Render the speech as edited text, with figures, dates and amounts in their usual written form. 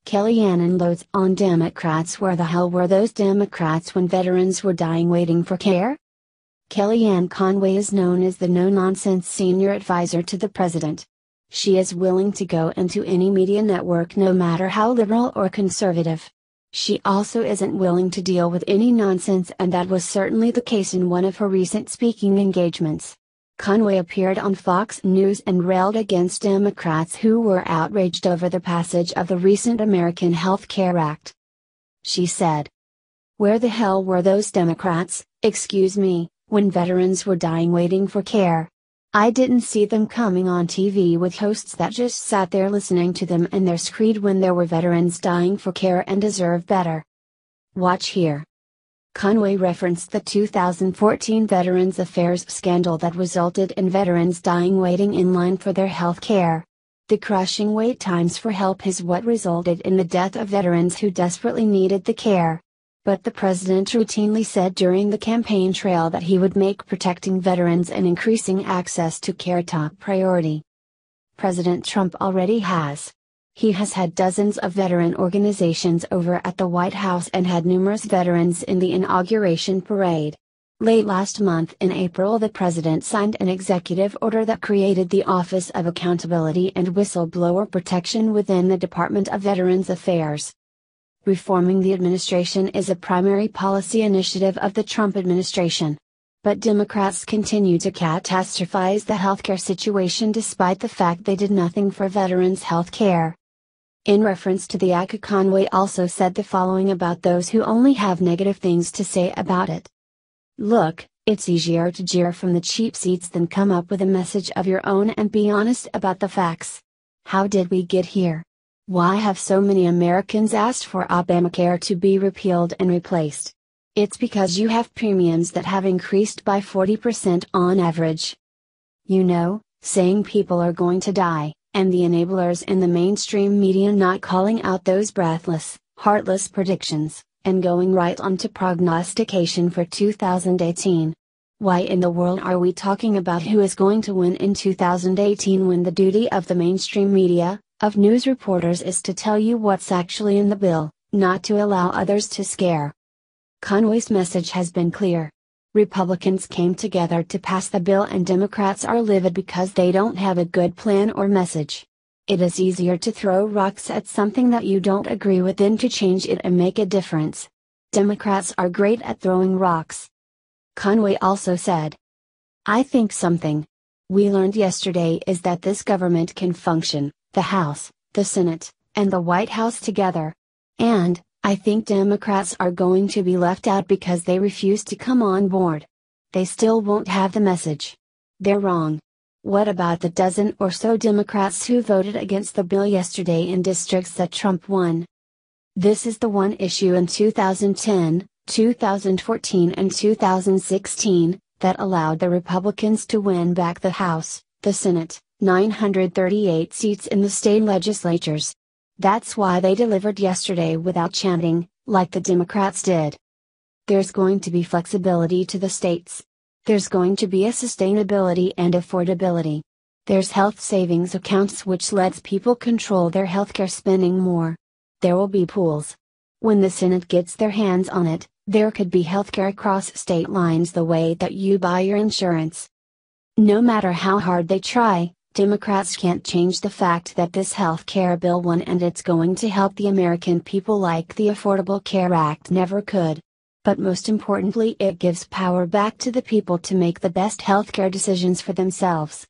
Kellyanne unloads on Democrats. Where the hell were those Democrats when veterans were dying waiting for care? Kellyanne Conway is known as the no-nonsense senior advisor to the president. She is willing to go into any media network no matter how liberal or conservative. She also isn't willing to deal with any nonsense, and that was certainly the case in one of her recent speaking engagements. Conway appeared on Fox News and railed against Democrats who were outraged over the passage of the recent American Health Care Act. She said, "Where the hell were those Democrats, excuse me, when veterans were dying waiting for care? I didn't see them coming on TV with hosts that just sat there listening to them and their screed when there were veterans dying for care and deserve better. Watch here." Conway referenced the 2014 Veterans Affairs scandal that resulted in veterans dying waiting in line for their health care. The crushing wait times for help is what resulted in the death of veterans who desperately needed the care. But the president routinely said during the campaign trail that he would make protecting veterans and increasing access to care top priority. President Trump already has. He has had dozens of veteran organizations over at the White House and had numerous veterans in the inauguration parade. Late last month in April, the president signed an executive order that created the Office of Accountability and Whistleblower Protection within the Department of Veterans Affairs. Reforming the administration is a primary policy initiative of the Trump administration. But Democrats continue to catastrophize the healthcare situation despite the fact they did nothing for veterans' health care. In reference to the act, Conway also said the following about those who only have negative things to say about it. "Look, it's easier to jeer from the cheap seats than come up with a message of your own and be honest about the facts. How did we get here? Why have so many Americans asked for Obamacare to be repealed and replaced? It's because you have premiums that have increased by 40% on average. You know, saying people are going to die, and the enablers in the mainstream media not calling out those breathless, heartless predictions, and going right on to prognostication for 2018. Why in the world are we talking about who is going to win in 2018 when the duty of the mainstream media, of news reporters, is to tell you what's actually in the bill, not to allow others to scare?" Conway's message has been clear. Republicans came together to pass the bill and Democrats are livid because they don't have a good plan or message. It is easier to throw rocks at something that you don't agree with than to change it and make a difference. Democrats are great at throwing rocks. Conway also said, "I think something we learned yesterday is that this government can function, the House, the Senate, and the White House together. And I think Democrats are going to be left out because they refuse to come on board. They still won't have the message. They're wrong. What about the dozen or so Democrats who voted against the bill yesterday in districts that Trump won? This is the one issue in 2010, 2014 and 2016, that allowed the Republicans to win back the House, the Senate, 938 seats in the state legislatures. That's why they delivered yesterday without chanting, like the Democrats did. There's going to be flexibility to the states. There's going to be a sustainability and affordability. There's health savings accounts which lets people control their healthcare spending more. There will be pools. When the Senate gets their hands on it, there could be healthcare across state lines the way that you buy your insurance. No matter how hard they try, Democrats can't change the fact that this health care bill won, and it's going to help the American people like the Affordable Care Act never could. But most importantly, it gives power back to the people to make the best healthcare decisions for themselves.